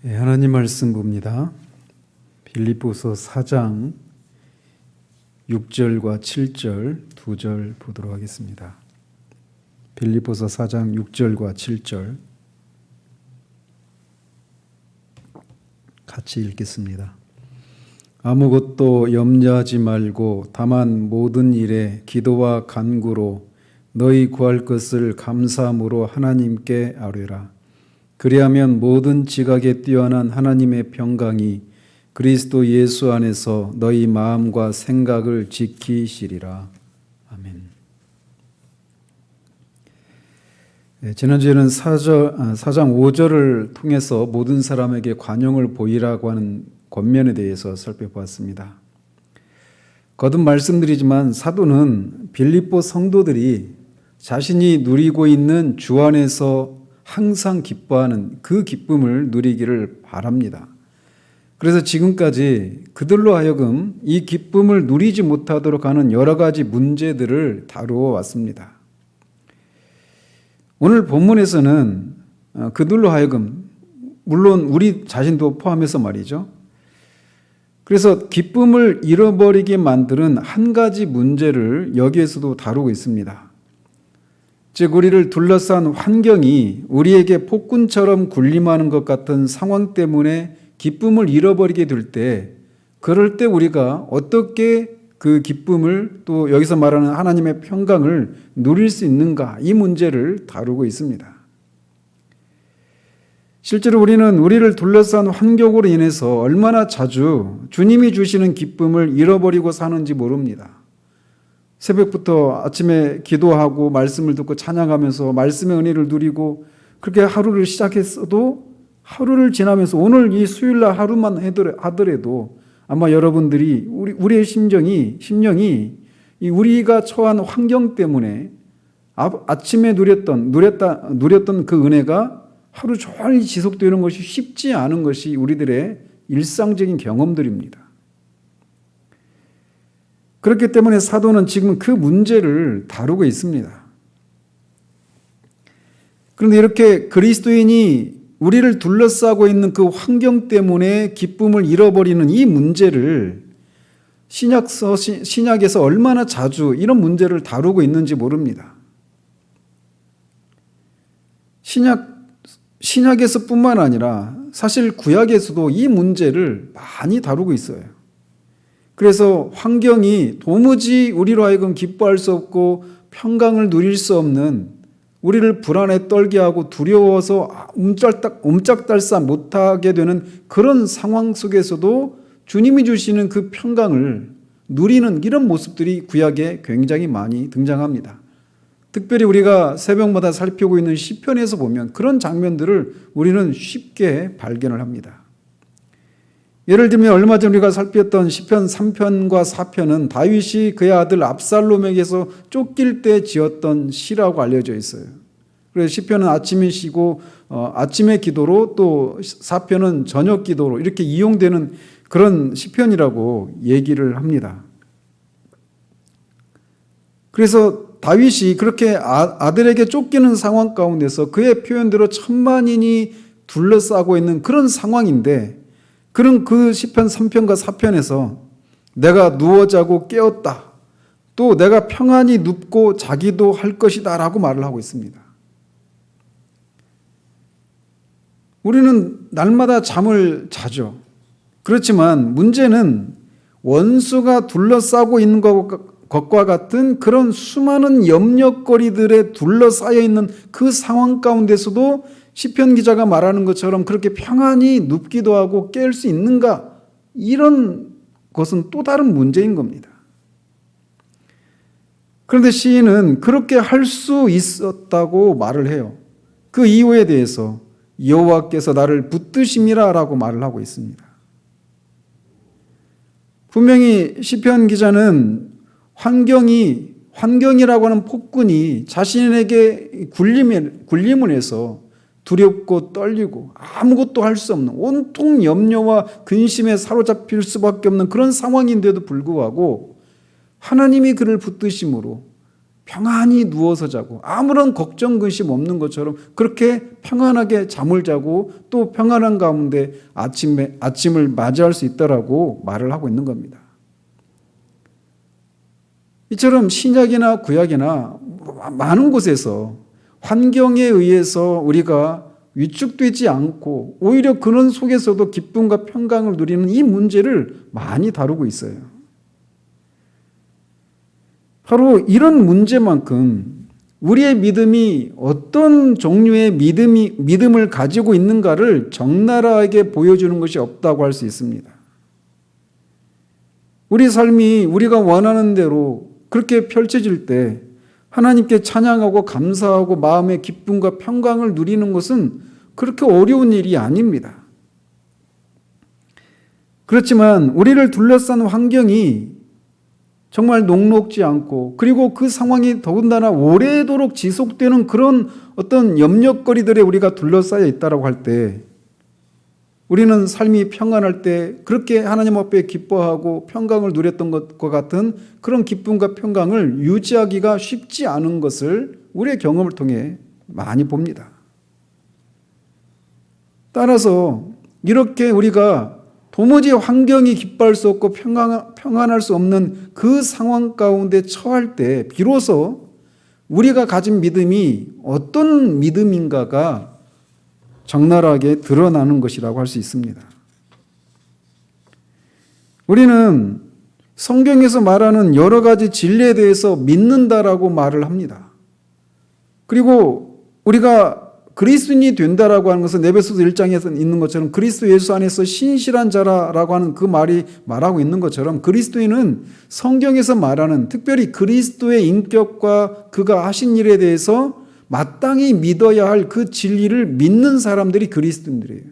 하나님 말씀 봅니다. 빌립보서 4장 6절과 7절 두 절 보도록 하겠습니다. 빌립보서 4장 6절과 7절 같이 읽겠습니다. 아무것도 염려하지 말고 다만 모든 일에 기도와 간구로 너희 구할 것을 감사함으로 하나님께 아뢰라. 그리하면 모든 지각에 뛰어난 하나님의 평강이 그리스도 예수 안에서 너희 마음과 생각을 지키시리라. 아멘. 지난주에는 4장 5절을 통해서 모든 사람에게 관용을 보이라고 하는 권면에 대해서 살펴보았습니다. 거듭 말씀드리지만 사도는 빌립보 성도들이 자신이 누리고 있는 주 안에서 항상 기뻐하는 그 기쁨을 누리기를 바랍니다. 그래서 지금까지 그들로 하여금 이 기쁨을 누리지 못하도록 하는 여러 가지 문제들을 다루어 왔습니다. 오늘 본문에서는 그들로 하여금, 물론 우리 자신도 포함해서 말이죠. 그래서 기쁨을 잃어버리게 만드는 한 가지 문제를 여기에서도 다루고 있습니다. 즉 우리를 둘러싼 환경이 우리에게 폭군처럼 군림하는 것 같은 상황 때문에 기쁨을 잃어버리게 될 때, 그럴 때 우리가 어떻게 그 기쁨을 또 여기서 말하는 하나님의 평강을 누릴 수 있는가, 이 문제를 다루고 있습니다. 실제로 우리는 우리를 둘러싼 환경으로 인해서 얼마나 자주 주님이 주시는 기쁨을 잃어버리고 사는지 모릅니다. 새벽부터 아침에 기도하고 말씀을 듣고 찬양하면서 말씀의 은혜를 누리고 그렇게 하루를 시작했어도 하루를 지나면서 오늘 이 수요일날 하루만 하더라도 아마 여러분들이 우리의 심령이 우리가 처한 환경 때문에 아침에 누렸던 그 은혜가 하루 종일 지속되는 것이 쉽지 않은 것이 우리들의 일상적인 경험들입니다. 그렇기 때문에 사도는 지금 그 문제를 다루고 있습니다. 그런데 이렇게 그리스도인이 우리를 둘러싸고 있는 그 환경 때문에 기쁨을 잃어버리는 이 문제를 신약에서 얼마나 자주 이런 문제를 다루고 있는지 모릅니다. 신약에서뿐만 아니라 사실 구약에서도 이 문제를 많이 다루고 있어요. 그래서 환경이 도무지 우리로 하여금 기뻐할 수 없고 평강을 누릴 수 없는, 우리를 불안에 떨게 하고 두려워서 옴짝달싹 못하게 되는 그런 상황 속에서도 주님이 주시는 그 평강을 누리는 이런 모습들이 구약에 굉장히 많이 등장합니다. 특별히 우리가 새벽마다 살피고 있는 시편에서 보면 그런 장면들을 우리는 쉽게 발견을 합니다. 예를 들면 얼마 전 우리가 살폈던 시편 3편과 4편은 다윗이 그의 아들 압살롬에게서 쫓길 때 지었던 시라고 알려져 있어요. 그래서 시편은 아침에 쉬고 아침의 기도로, 또 4편은 저녁 기도로 이렇게 이용되는 그런 시편이라고 얘기를 합니다. 그래서 다윗이 그렇게 아들에게 쫓기는 상황 가운데서 그의 표현대로 천만인이 둘러싸고 있는 그런 상황인데, 그런 그 시편 3편과 4편에서 내가 누워 자고 깨었다, 또 내가 평안히 눕고 자기도 할 것이다 라고 말을 하고 있습니다. 우리는 날마다 잠을 자죠. 그렇지만 문제는 원수가 둘러싸고 있는 것과 같은 그런 수많은 염려거리들에 둘러싸여 있는 그 상황 가운데서도 시편 기자가 말하는 것처럼 그렇게 평안히 눕기도 하고 깰 수 있는가, 이런 것은 또 다른 문제인 겁니다. 그런데 시인은 그렇게 할 수 있었다고 말을 해요. 그 이유에 대해서 여호와께서 나를 붙드심이라 라고 말을 하고 있습니다. 분명히 시편 기자는 환경이라고 하는 폭군이 자신에게 군림을 해서 두렵고 떨리고 아무것도 할 수 없는, 온통 염려와 근심에 사로잡힐 수밖에 없는 그런 상황인데도 불구하고 하나님이 그를 붙드심으로 평안히 누워서 자고 아무런 걱정 근심 없는 것처럼 그렇게 평안하게 잠을 자고 또 평안한 가운데 아침을 맞이할 수 있다라고 말을 하고 있는 겁니다. 이처럼 신약이나 구약이나 많은 곳에서 환경에 의해서 우리가 위축되지 않고 오히려 그런 속에서도 기쁨과 평강을 누리는 이 문제를 많이 다루고 있어요. 바로 이런 문제만큼 우리의 믿음이 어떤 종류의 믿음을 가지고 있는가를 적나라하게 보여주는 것이 없다고 할 수 있습니다. 우리 삶이 우리가 원하는 대로 그렇게 펼쳐질 때 하나님께 찬양하고 감사하고 마음의 기쁨과 평강을 누리는 것은 그렇게 어려운 일이 아닙니다. 그렇지만 우리를 둘러싼 환경이 정말 녹록지 않고 그리고 그 상황이 더군다나 오래도록 지속되는 그런 어떤 염려거리들에 우리가 둘러싸여 있다고 할 때 우리는 삶이 평안할 때 그렇게 하나님 앞에 기뻐하고 평강을 누렸던 것과 같은 그런 기쁨과 평강을 유지하기가 쉽지 않은 것을 우리의 경험을 통해 많이 봅니다. 따라서 이렇게 우리가 도무지 환경이 기뻐할 수 없고 평안할 수 없는 그 상황 가운데 처할 때 비로소 우리가 가진 믿음이 어떤 믿음인가가 적나라하게 드러나는 것이라고 할 수 있습니다. 우리는 성경에서 말하는 여러 가지 진리에 대해서 믿는다라고 말을 합니다. 그리고 우리가 그리스도인이 된다라고 하는 것은 에베소서 1장에서 있는 것처럼 그리스도 예수 안에서 신실한 자라라고 하는 그 말이 말하고 있는 것처럼 그리스도인은 성경에서 말하는 특별히 그리스도의 인격과 그가 하신 일에 대해서 마땅히 믿어야 할 그 진리를 믿는 사람들이 그리스도인들이에요.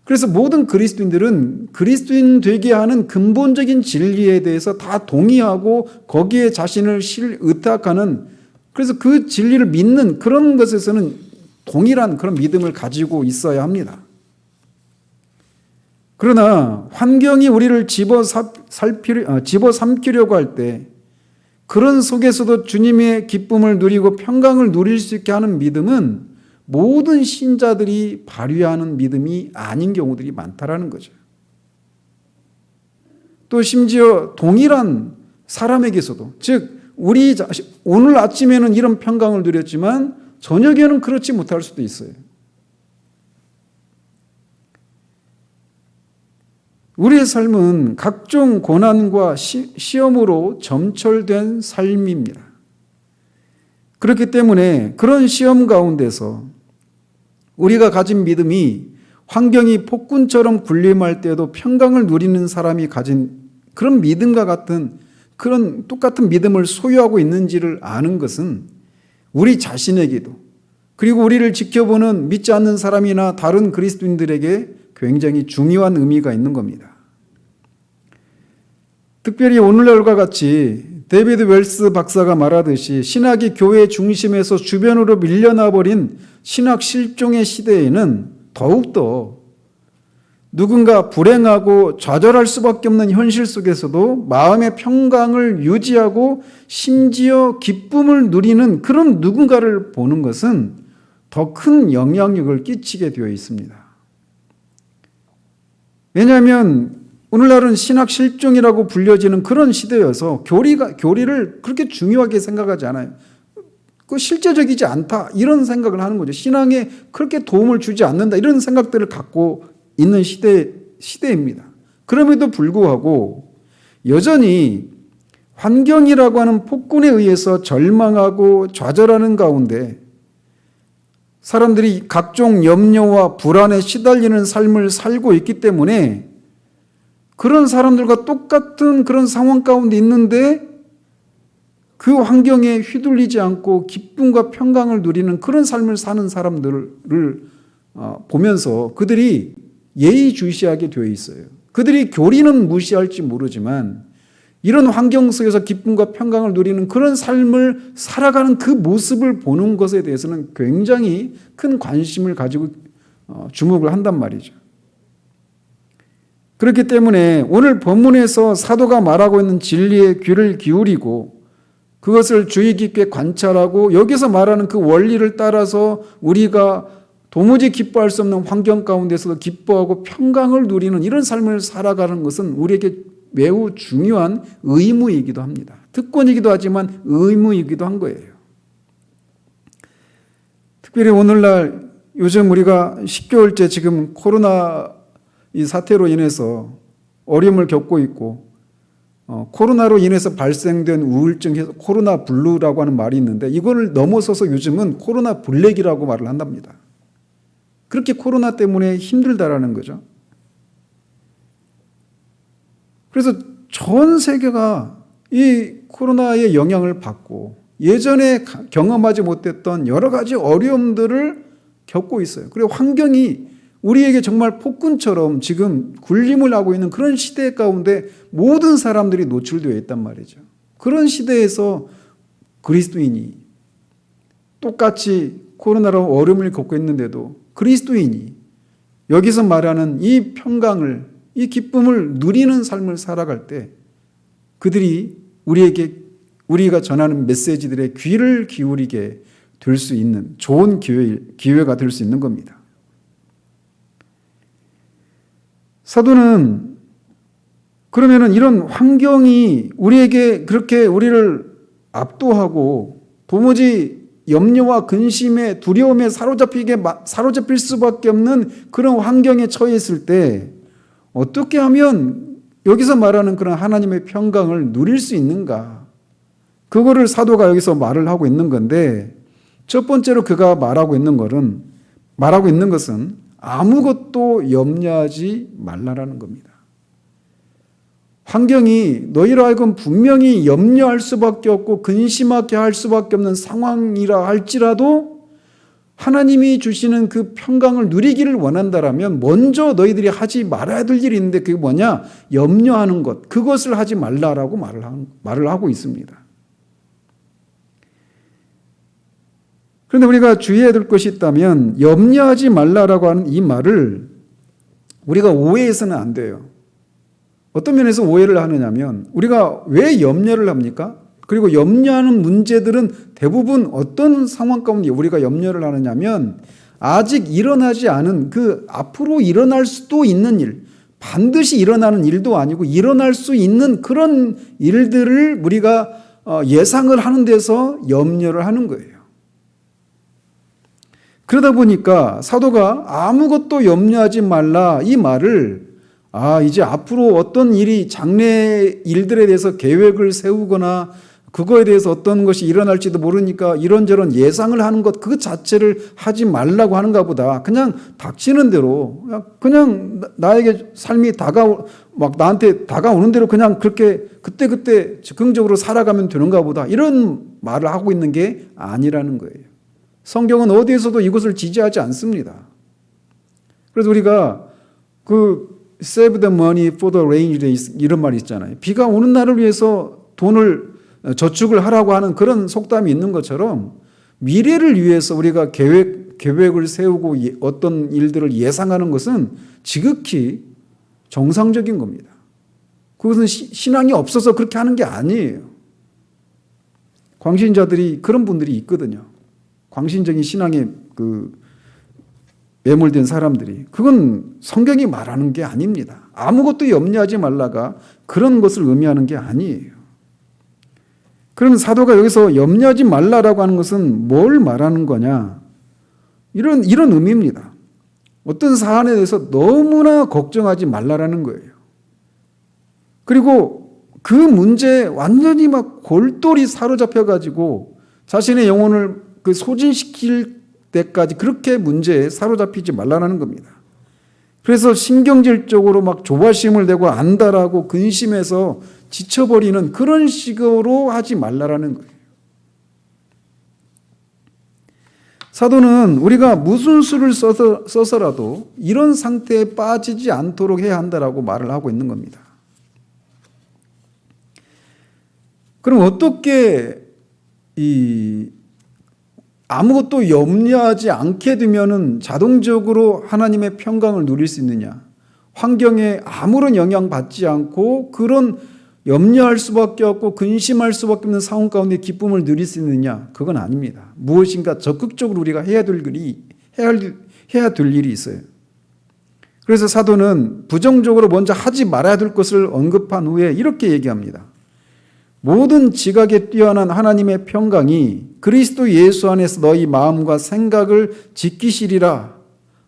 그래서 모든 그리스도인들은 그리스도인 되게 하는 근본적인 진리에 대해서 다 동의하고 거기에 자신을 의탁하는 그래서 그 진리를 믿는 그런 것에서는 동일한 그런 믿음을 가지고 있어야 합니다. 그러나 환경이 우리를 집어삼키려고 할 때 그런 속에서도 주님의 기쁨을 누리고 평강을 누릴 수 있게 하는 믿음은 모든 신자들이 발휘하는 믿음이 아닌 경우들이 많다라는 거죠. 또 심지어 동일한 사람에게서도 즉 우리 자신 오늘 아침에는 이런 평강을 누렸지만 저녁에는 그렇지 못할 수도 있어요. 우리의 삶은 각종 고난과 시험으로 점철된 삶입니다. 그렇기 때문에 그런 시험 가운데서 우리가 가진 믿음이 환경이 폭군처럼 군림할 때도 평강을 누리는 사람이 가진 그런 믿음과 같은 그런 똑같은 믿음을 소유하고 있는지를 아는 것은 우리 자신에게도 그리고 우리를 지켜보는 믿지 않는 사람이나 다른 그리스도인들에게 굉장히 중요한 의미가 있는 겁니다. 특별히 오늘날과 같이 데이비드 웰스 박사가 말하듯이 신학이 교회 중심에서 주변으로 밀려나 버린 신학 실종의 시대에는 더욱더 누군가 불행하고 좌절할 수밖에 없는 현실 속에서도 마음의 평강을 유지하고 심지어 기쁨을 누리는 그런 누군가를 보는 것은 더 큰 영향력을 끼치게 되어 있습니다. 왜냐하면 오늘날은 신학 실종이라고 불려지는 그런 시대여서 교리를 그렇게 중요하게 생각하지 않아요. 그 실제적이지 않다 이런 생각을 하는 거죠. 신앙에 그렇게 도움을 주지 않는다 이런 생각들을 갖고 있는 시대입니다. 그럼에도 불구하고 여전히 환경이라고 하는 폭군에 의해서 절망하고 좌절하는 가운데 사람들이 각종 염려와 불안에 시달리는 삶을 살고 있기 때문에 그런 사람들과 똑같은 그런 상황 가운데 있는데 그 환경에 휘둘리지 않고 기쁨과 평강을 누리는 그런 삶을 사는 사람들을 보면서 그들이 예의주시하게 되어 있어요. 그들이 교리는 무시할지 모르지만 이런 환경 속에서 기쁨과 평강을 누리는 그런 삶을 살아가는 그 모습을 보는 것에 대해서는 굉장히 큰 관심을 가지고 주목을 한단 말이죠. 그렇기 때문에 오늘 본문에서 사도가 말하고 있는 진리에 귀를 기울이고 그것을 주의 깊게 관찰하고 여기서 말하는 그 원리를 따라서 우리가 도무지 기뻐할 수 없는 환경 가운데서도 기뻐하고 평강을 누리는 이런 삶을 살아가는 것은 우리에게 매우 중요한 의무이기도 합니다. 특권이기도 하지만 의무이기도 한 거예요. 특별히 오늘날 요즘 우리가 10개월째 지금 코로나 이 사태로 인해서 어려움을 겪고 있고 코로나로 인해서 발생된 우울증, 코로나 블루라고 하는 말이 있는데 이걸 넘어서서 요즘은 코로나 블랙이라고 말을 한답니다. 그렇게 코로나 때문에 힘들다라는 거죠. 그래서 전 세계가 이 코로나의 영향을 받고 예전에 경험하지 못했던 여러 가지 어려움들을 겪고 있어요. 그리고 환경이 우리에게 정말 폭군처럼 지금 군림을 하고 있는 그런 시대 가운데 모든 사람들이 노출되어 있단 말이죠. 그런 시대에서 그리스도인이 똑같이 코로나로 어려움을 겪고 있는데도 그리스도인이 여기서 말하는 이 평강을, 이 기쁨을 누리는 삶을 살아갈 때 그들이 우리가 전하는 메시지들의 귀를 기울이게 될 수 있는 좋은 기회가 될 수 있는 겁니다. 사도는 그러면은 이런 환경이 우리에게 그렇게 우리를 압도하고 도무지 염려와 근심에 두려움에 사로잡힐 수밖에 없는 그런 환경에 처해 있을 때 어떻게 하면 여기서 말하는 그런 하나님의 평강을 누릴 수 있는가? 그거를 사도가 여기서 말을 하고 있는 건데 첫 번째로 그가 말하고 있는 것은 아무것도 염려하지 말라라는 겁니다. 환경이 너희로 하여금 분명히 염려할 수밖에 없고 근심하게 할 수밖에 없는 상황이라 할지라도 하나님이 주시는 그 평강을 누리기를 원한다라면 먼저 너희들이 하지 말아야 될 일이 있는데 그게 뭐냐? 염려하는 것. 그것을 하지 말라라고 말을 하고 있습니다. 그런데 우리가 주의해야 될 것이 있다면 염려하지 말라라고 하는 이 말을 우리가 오해해서는 안 돼요. 어떤 면에서 오해를 하느냐면 우리가 왜 염려를 합니까? 그리고 염려하는 문제들은 대부분 어떤 상황 가운데 우리가 염려를 하느냐면 아직 일어나지 않은 그 앞으로 일어날 수도 있는 일, 반드시 일어나는 일도 아니고 일어날 수 있는 그런 일들을 우리가 예상을 하는 데서 염려를 하는 거예요. 그러다 보니까 사도가 아무것도 염려하지 말라 이 말을 이제 앞으로 어떤 일이 장래 일들에 대해서 계획을 세우거나 그거에 대해서 어떤 것이 일어날지도 모르니까 이런저런 예상을 하는 것 그 자체를 하지 말라고 하는가 보다. 그냥 닥치는 대로 그냥 나에게 삶이 나한테 다가오는 대로 그냥 그렇게 그때그때 즉흥적으로 살아가면 되는가 보다. 이런 말을 하고 있는 게 아니라는 거예요. 성경은 어디에서도 이것을 지지하지 않습니다. 그래서 우리가 save the money for the rainy days 이런 말이 있잖아요. 비가 오는 날을 위해서 돈을 저축을 하라고 하는 그런 속담이 있는 것처럼 미래를 위해서 우리가 계획을 세우고 어떤 일들을 예상하는 것은 지극히 정상적인 겁니다. 그것은 신앙이 없어서 그렇게 하는 게 아니에요. 광신자들이 그런 분들이 있거든요. 광신적인 신앙에 매몰된 사람들이 그건 성경이 말하는 게 아닙니다. 아무것도 염려하지 말라가 그런 것을 의미하는 게 아니에요. 그럼 사도가 여기서 염려하지 말라라고 하는 것은 뭘 말하는 거냐? 이런 의미입니다. 어떤 사안에 대해서 너무나 걱정하지 말라라는 거예요. 그리고 그 문제에 완전히 골똘히 사로잡혀가지고 자신의 영혼을 소진시킬 때까지 그렇게 문제에 사로잡히지 말라는 겁니다. 그래서 신경질적으로 조바심을 내고 안달하고 근심해서 지쳐버리는 그런 식으로 하지 말라는 거예요. 사도는 우리가 무슨 수를 써서라도 이런 상태에 빠지지 않도록 해야 한다라고 말을 하고 있는 겁니다. 그럼 어떻게 아무것도 염려하지 않게 되면은 자동적으로 하나님의 평강을 누릴 수 있느냐? 환경에 아무런 영향받지 않고 그런 염려할 수밖에 없고 근심할 수밖에 없는 상황 가운데 기쁨을 누릴 수 있느냐? 그건 아닙니다. 무엇인가 적극적으로 우리가 해야 될 일이 있어요. 그래서 사도는 부정적으로 먼저 하지 말아야 될 것을 언급한 후에 이렇게 얘기합니다. 모든 지각에 뛰어난 하나님의 평강이 그리스도 예수 안에서 너희 마음과 생각을 지키시리라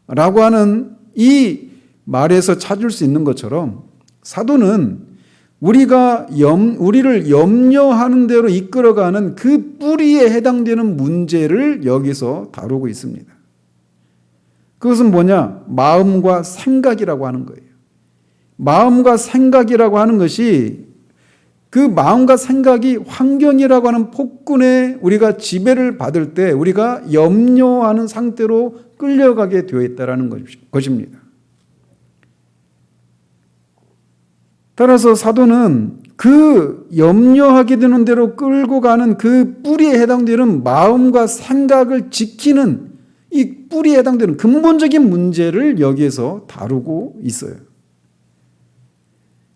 라고 하는 이 말에서 찾을 수 있는 것처럼 사도는 우리를 염려하는 대로 이끌어가는 그 뿌리에 해당되는 문제를 여기서 다루고 있습니다. 그것은 뭐냐? 마음과 생각이라고 하는 거예요. 마음과 생각이라고 하는 것이 그 마음과 생각이 환경이라고 하는 폭군에 우리가 지배를 받을 때 우리가 염려하는 상태로 끌려가게 되어 있다는 것입니다. 따라서 사도는 그 염려하게 되는 대로 끌고 가는 그 뿌리에 해당되는 마음과 생각을 지키는 이 뿌리에 해당되는 근본적인 문제를 여기에서 다루고 있어요.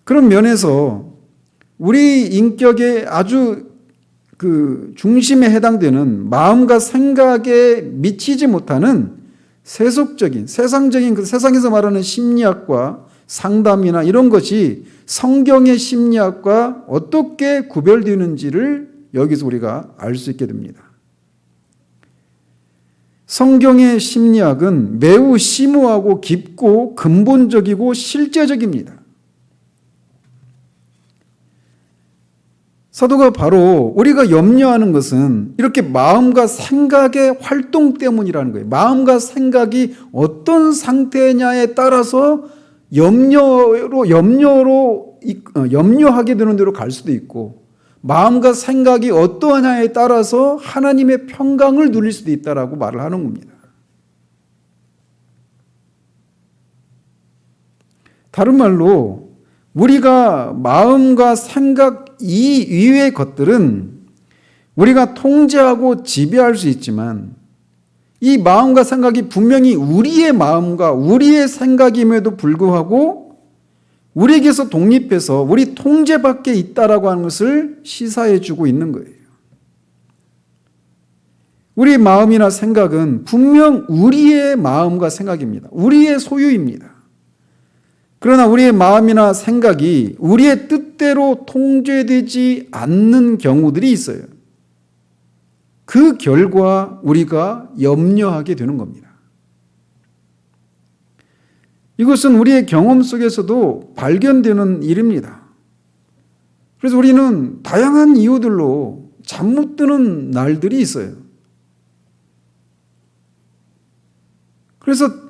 그런 면에서 우리 인격의 아주 그 중심에 해당되는 마음과 생각에 미치지 못하는 세속적인, 세상적인 그 세상에서 말하는 심리학과 상담이나 이런 것이 성경의 심리학과 어떻게 구별되는지를 여기서 우리가 알 수 있게 됩니다. 성경의 심리학은 매우 심오하고 깊고 근본적이고 실제적입니다. 사도가 바로 우리가 염려하는 것은 이렇게 마음과 생각의 활동 때문이라는 거예요. 마음과 생각이 어떤 상태냐에 따라서 염려하게 되는 대로 갈 수도 있고 마음과 생각이 어떠하냐에 따라서 하나님의 평강을 누릴 수도 있다라고 말을 하는 겁니다. 다른 말로 우리가 마음과 생각 이 이외의 것들은 우리가 통제하고 지배할 수 있지만 이 마음과 생각이 분명히 우리의 마음과 우리의 생각임에도 불구하고 우리에게서 독립해서 우리 통제 밖에 있다라고 하는 것을 시사해 주고 있는 거예요. 우리 마음이나 생각은 분명 우리의 마음과 생각입니다. 우리의 소유입니다. 그러나 우리의 마음이나 생각이 우리의 뜻대로 통제되지 않는 경우들이 있어요. 그 결과 우리가 염려하게 되는 겁니다. 이것은 우리의 경험 속에서도 발견되는 일입니다. 그래서 우리는 다양한 이유들로 잠 못 드는 날들이 있어요. 그래서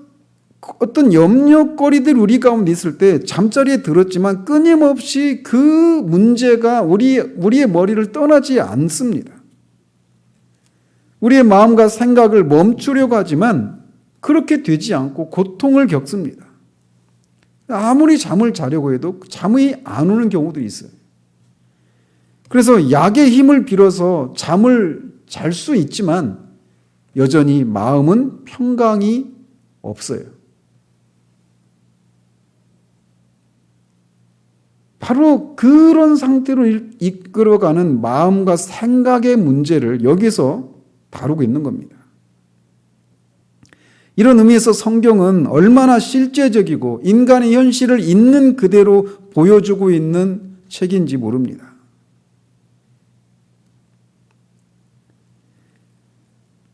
어떤 염려거리들 우리 가운데 있을 때 잠자리에 들었지만 끊임없이 그 문제가 우리의 머리를 떠나지 않습니다. 우리의 마음과 생각을 멈추려고 하지만 그렇게 되지 않고 고통을 겪습니다. 아무리 잠을 자려고 해도 잠이 안 오는 경우들이 있어요. 그래서 약의 힘을 빌어서 잠을 잘 수 있지만 여전히 마음은 평강이 없어요. 바로 그런 상태로 이끌어가는 마음과 생각의 문제를 여기서 다루고 있는 겁니다. 이런 의미에서 성경은 얼마나 실제적이고 인간의 현실을 있는 그대로 보여주고 있는 책인지 모릅니다.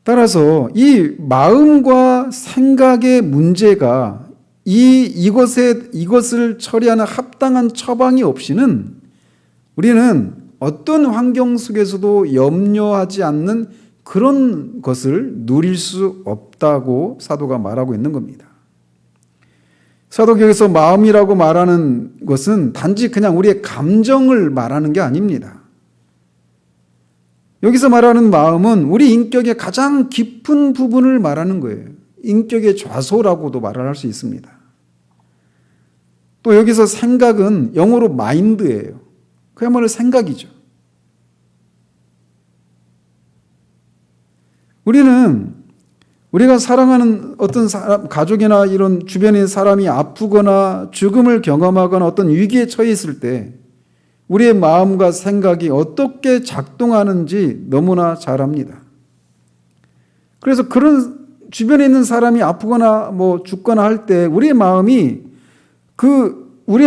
따라서 이 마음과 생각의 문제가 이것을 처리하는 합당한 처방이 없이는 우리는 어떤 환경 속에서도 염려하지 않는 그런 것을 누릴 수 없다고 사도가 말하고 있는 겁니다. 사도격에서 마음이라고 말하는 것은 단지 그냥 우리의 감정을 말하는 게 아닙니다. 여기서 말하는 마음은 우리 인격의 가장 깊은 부분을 말하는 거예요. 인격의 좌소라고도 말을 할 수 있습니다. 또 여기서 생각은 영어로 마인드예요. 그야말로 생각이죠. 우리가 사랑하는 어떤 사람, 가족이나 이런 주변의 사람이 아프거나 죽음을 경험하거나 어떤 위기에 처해 있을 때 우리의 마음과 생각이 어떻게 작동하는지 너무나 잘 압니다. 그래서 그런 주변에 있는 사람이 아프거나 죽거나 할 때 우리의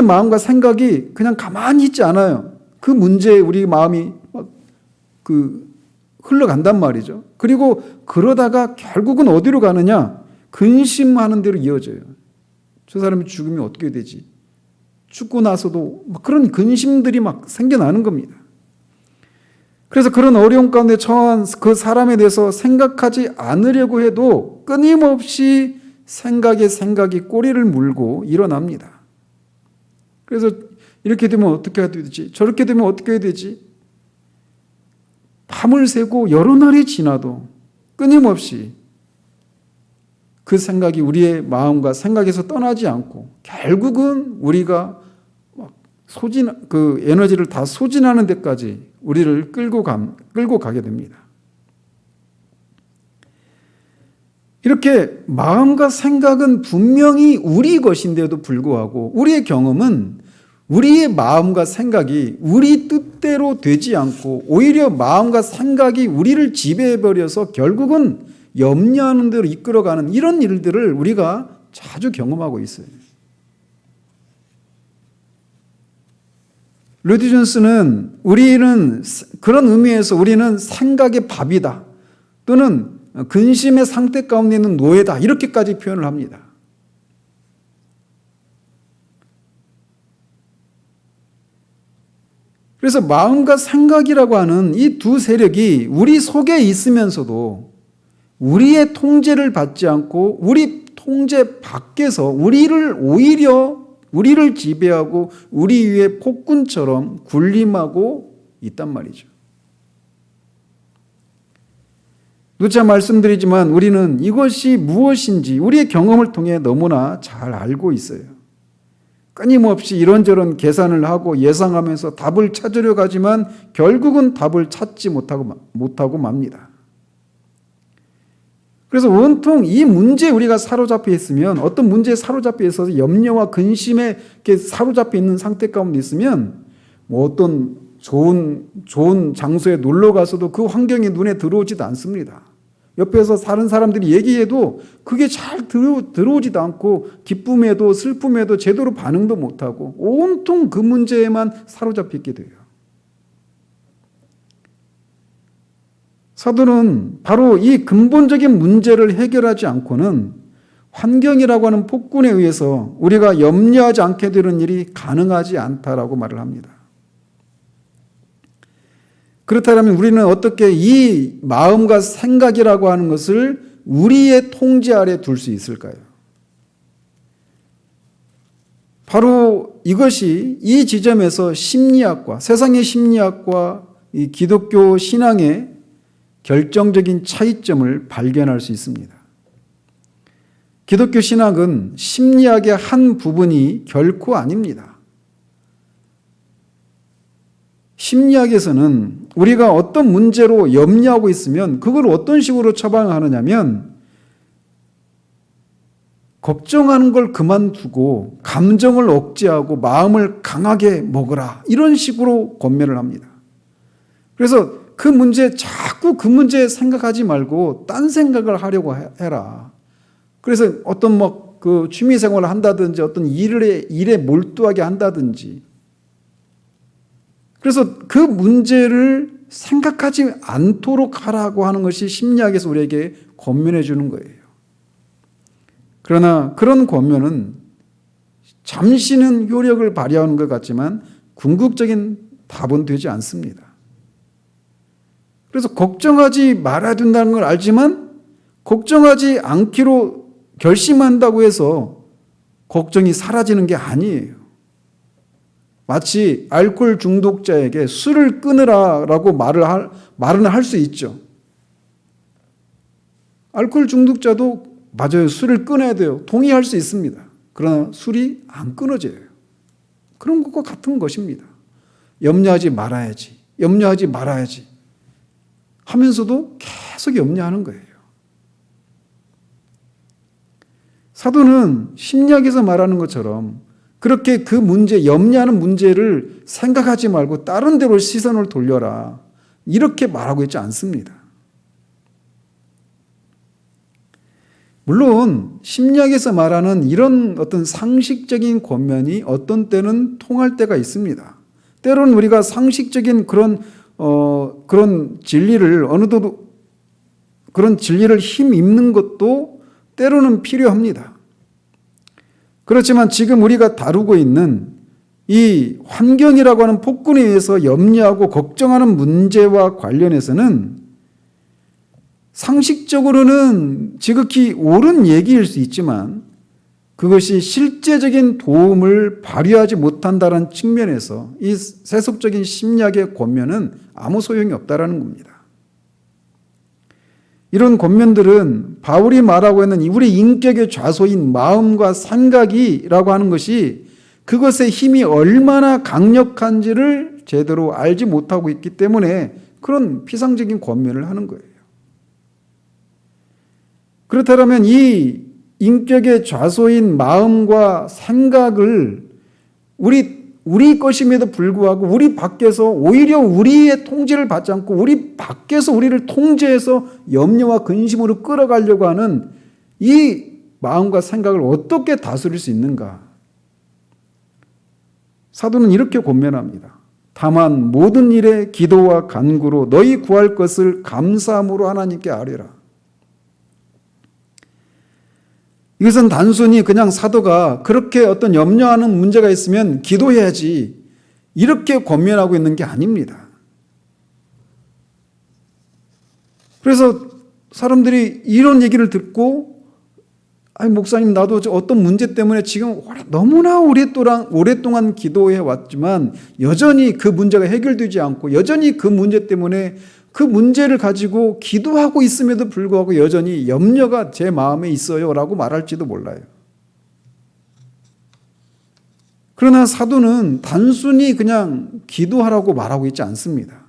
마음과 생각이 그냥 가만히 있지 않아요. 그 문제에 우리 마음이 흘러간단 말이죠. 그리고 그러다가 결국은 어디로 가느냐? 근심하는 대로 이어져요. 저 사람이 죽으면 어떻게 되지? 죽고 나서도 그런 근심들이 생겨나는 겁니다. 그래서 그런 어려움 가운데 처한 그 사람에 대해서 생각하지 않으려고 해도 끊임없이 생각이 꼬리를 물고 일어납니다. 그래서 이렇게 되면 어떻게 해야 되지? 저렇게 되면 어떻게 해야 되지? 밤을 새고 여러 날이 지나도 끊임없이 그 생각이 우리의 마음과 생각에서 떠나지 않고 결국은 우리가 그 에너지를 다 소진하는 데까지 우리를 끌고 가게 됩니다. 이렇게 마음과 생각은 분명히 우리 것인데도 불구하고 우리의 경험은 우리의 마음과 생각이 우리 뜻대로 되지 않고 오히려 마음과 생각이 우리를 지배해버려서 결국은 염려하는 대로 이끌어가는 이런 일들을 우리가 자주 경험하고 있어요. 로디 존스는 우리는 그런 의미에서 우리는 생각의 밥이다 또는 근심의 상태 가운데 있는 노예다 이렇게까지 표현을 합니다. 그래서 마음과 생각이라고 하는 이 두 세력이 우리 속에 있으면서도 우리의 통제를 받지 않고 우리 통제 밖에서 우리를 지배하고 우리 위에 폭군처럼 군림하고 있단 말이죠. 누차 말씀드리지만 우리는 이것이 무엇인지 우리의 경험을 통해 너무나 잘 알고 있어요. 끊임없이 이런저런 계산을 하고 예상하면서 답을 찾으려 가지만 결국은 답을 찾지 못하고 맙니다. 그래서 온통 이 문제에 우리가 사로잡혀 있으면 어떤 문제에 사로잡혀 있어서 염려와 근심에 사로잡혀 있는 상태 가운데 있으면 어떤 좋은 장소에 놀러 가서도 그 환경이 눈에 들어오지도 않습니다. 옆에서 다른 사람들이 얘기해도 그게 잘 들어오지도 않고 기쁨에도 슬픔에도 제대로 반응도 못하고 온통 그 문제에만 사로잡혀 있게 돼요. 사도는 바로 이 근본적인 문제를 해결하지 않고는 환경이라고 하는 폭군에 의해서 우리가 염려하지 않게 되는 일이 가능하지 않다라고 말을 합니다. 그렇다면 우리는 어떻게 이 마음과 생각이라고 하는 것을 우리의 통제 아래 둘 수 있을까요? 바로 이것이 이 지점에서 심리학과 세상의 심리학과 이 기독교 신앙의 결정적인 차이점을 발견할 수 있습니다. 기독교 신학은 심리학의 한 부분이 결코 아닙니다. 심리학에서는 우리가 어떤 문제로 염려하고 있으면 그걸 어떤 식으로 처방하느냐면 걱정하는 걸 그만두고 감정을 억제하고 마음을 강하게 먹으라 이런 식으로 권면을 합니다. 그래서 자꾸 그 문제 생각하지 말고 딴 생각을 하려고 해라. 그래서 어떤 그 취미 생활을 한다든지 어떤 일에 몰두하게 한다든지 그래서 그 문제를 생각하지 않도록 하라고 하는 것이 심리학에서 우리에게 권면해 주는 거예요. 그러나 그런 권면은 잠시는 효력을 발휘하는 것 같지만 궁극적인 답은 되지 않습니다. 그래서 걱정하지 말아야 된다는 걸 알지만 걱정하지 않기로 결심한다고 해서 걱정이 사라지는 게 아니에요. 마치 알코올 중독자에게 술을 끊으라라고 말은 할 수 있죠. 알코올 중독자도 맞아요. 술을 끊어야 돼요. 동의할 수 있습니다. 그러나 술이 안 끊어져요. 그런 것과 같은 것입니다. 염려하지 말아야지. 염려하지 말아야지. 하면서도 계속 염려하는 거예요. 사도는 심리학에서 말하는 것처럼 그렇게 그 문제, 염려하는 문제를 생각하지 말고 다른 데로 시선을 돌려라. 이렇게 말하고 있지 않습니다. 물론 심리학에서 말하는 이런 어떤 상식적인 권면이 어떤 때는 통할 때가 있습니다. 때로는 우리가 상식적인 그런 진리를 그런 진리를 힘입는 것도 때로는 필요합니다. 그렇지만 지금 우리가 다루고 있는 이 환경이라고 하는 폭군에 의해서 염려하고 걱정하는 문제와 관련해서는 상식적으로는 지극히 옳은 얘기일 수 있지만 그것이 실제적인 도움을 발휘하지 못한다는 측면에서 이 세속적인 심리학의 권면은 아무 소용이 없다라는 겁니다. 이런 권면들은 바울이 말하고 있는 우리 인격의 좌소인 마음과 생각이라고 하는 것이 그것의 힘이 얼마나 강력한지를 제대로 알지 못하고 있기 때문에 그런 피상적인 권면을 하는 거예요. 그렇다면 이 인격의 좌소인 마음과 생각을 우리 것임에도 불구하고 우리 밖에서 오히려 우리의 통제를 받지 않고 우리 밖에서 우리를 통제해서 염려와 근심으로 끌어가려고 하는 이 마음과 생각을 어떻게 다스릴 수 있는가? 사도는 이렇게 권면합니다. 다만 모든 일에 기도와 간구로 너희 구할 것을 감사함으로 하나님께 아뢰라. 이것은 단순히 그냥 사도가 그렇게 어떤 염려하는 문제가 있으면 기도해야지 이렇게 권면하고 있는 게 아닙니다. 그래서 사람들이 이런 얘기를 듣고 아니 목사님 나도 어떤 문제 때문에 지금 너무나 오랫동안 기도해 왔지만 여전히 그 문제가 해결되지 않고 여전히 그 문제 때문에 그 문제를 가지고 기도하고 있음에도 불구하고 여전히 염려가 제 마음에 있어요 라고 말할지도 몰라요. 그러나 사도는 단순히 그냥 기도하라고 말하고 있지 않습니다.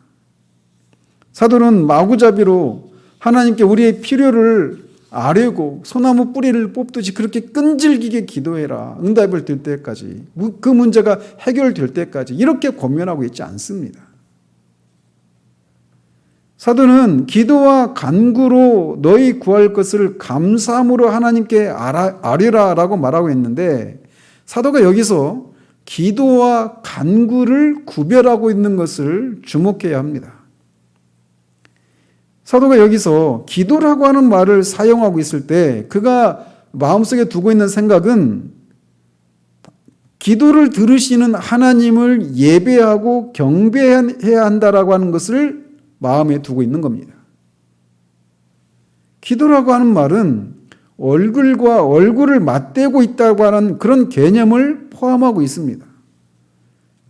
사도는 마구잡이로 하나님께 우리의 필요를 아뢰고 소나무 뿌리를 뽑듯이 그렇게 끈질기게 기도해라. 응답을 들 때까지, 그 문제가 해결될 때까지 이렇게 권면하고 있지 않습니다. 사도는 기도와 간구로 너희 구할 것을 감사함으로 하나님께 아뢰라 라고 말하고 있는데 사도가 여기서 기도와 간구를 구별하고 있는 것을 주목해야 합니다. 사도가 여기서 기도라고 하는 말을 사용하고 있을 때 그가 마음속에 두고 있는 생각은 기도를 들으시는 하나님을 예배하고 경배해야 한다라고 하는 것을 마음에 두고 있는 겁니다. 기도라고 하는 말은 얼굴과 얼굴을 맞대고 있다고 하는 그런 개념을 포함하고 있습니다.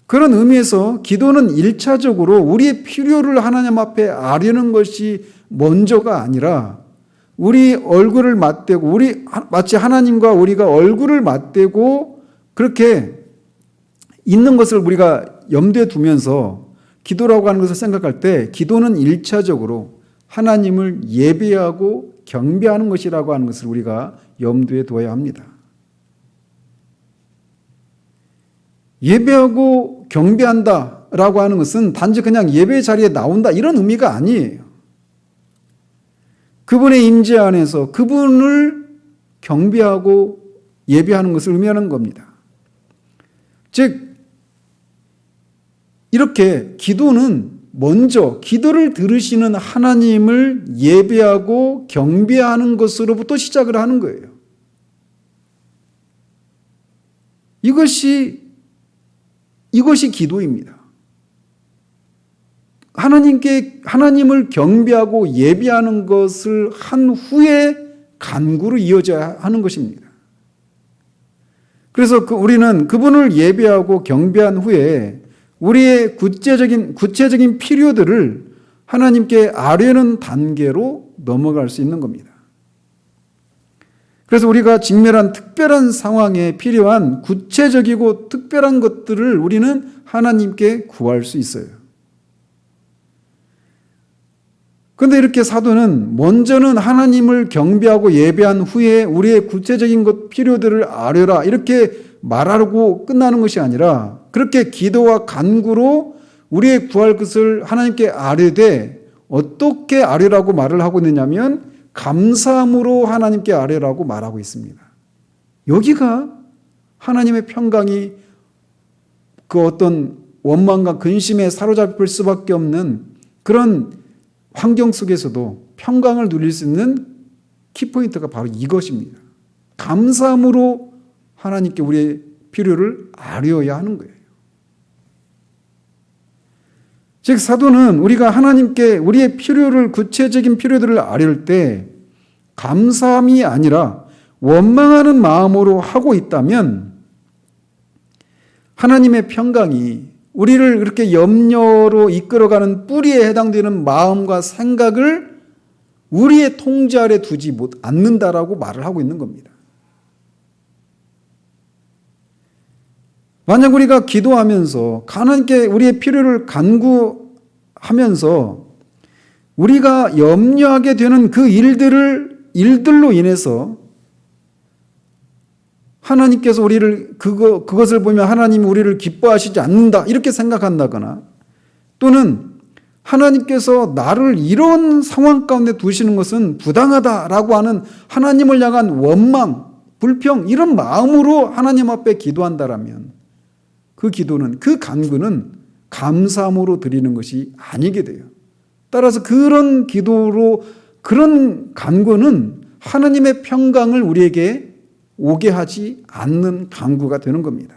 그런 의미에서 기도는 1차적으로 우리의 필요를 하나님 앞에 아뢰는 것이 먼저가 아니라 우리 얼굴을 맞대고 마치 하나님과 우리가 얼굴을 맞대고 그렇게 있는 것을 우리가 염두에 두면서 기도라고 하는 것을 생각할 때 기도는 1차적으로 하나님을 예배하고 경배하는 것이라고 하는 것을 우리가 염두에 두어야 합니다. 예배하고 경배한다라고 하는 것은 단지 그냥 예배 자리에 나온다 이런 의미가 아니에요. 그분의 임재 안에서 그분을 경배하고 예배하는 것을 의미하는 겁니다. 즉 이렇게 기도는 먼저 기도를 들으시는 하나님을 예배하고 경배하는 것으로부터 시작을 하는 거예요. 이것이 기도입니다. 하나님을 경배하고 예배하는 것을 한 후에 간구로 이어져야 하는 것입니다. 그래서 우리는 그분을 예배하고 경배한 후에 우리의 구체적인 필요들을 하나님께 아뢰는 단계로 넘어갈 수 있는 겁니다. 그래서 우리가 직면한 특별한 상황에 필요한 구체적이고 특별한 것들을 우리는 하나님께 구할 수 있어요. 그런데 이렇게 사도는 먼저는 하나님을 경배하고 예배한 후에 우리의 구체적인 필요들을 아뢰라 이렇게 말하고 끝나는 것이 아니라 그렇게 기도와 간구로 우리의 구할 것을 하나님께 아뢰되 어떻게 아뢰라고 말을 하고 있느냐면 감사함으로 하나님께 아뢰라고 말하고 있습니다. 여기가 하나님의 평강이 그 어떤 원망과 근심에 사로잡힐 수밖에 없는 그런 환경 속에서도 평강을 누릴 수 있는 키포인트가 바로 이것입니다. 감사함으로 하나님께 우리의 필요를 아뢰어야 하는 거예요. 즉 사도는 우리가 하나님께 우리의 필요를 구체적인 필요들을 아뢰을 때 감사함이 아니라 원망하는 마음으로 하고 있다면 하나님의 평강이 우리를 그렇게 염려로 이끌어가는 뿌리에 해당되는 마음과 생각을 우리의 통제 아래 두지 않는다라고 말을 하고 있는 겁니다. 만약 우리가 기도하면서 하나님께 우리의 필요를 간구하면서 우리가 염려하게 되는 그 일들로 인해서 하나님께서 우리를 그것을 보면 하나님이 우리를 기뻐하시지 않는다 이렇게 생각한다거나 또는 하나님께서 나를 이런 상황 가운데 두시는 것은 부당하다라고 하는 하나님을 향한 원망, 불평 이런 마음으로 하나님 앞에 기도한다라면 그 기도는 그 간구는 감사함으로 드리는 것이 아니게 돼요. 따라서 그런 기도로 그런 간구는 하나님의 평강을 우리에게 오게 하지 않는 간구가 되는 겁니다.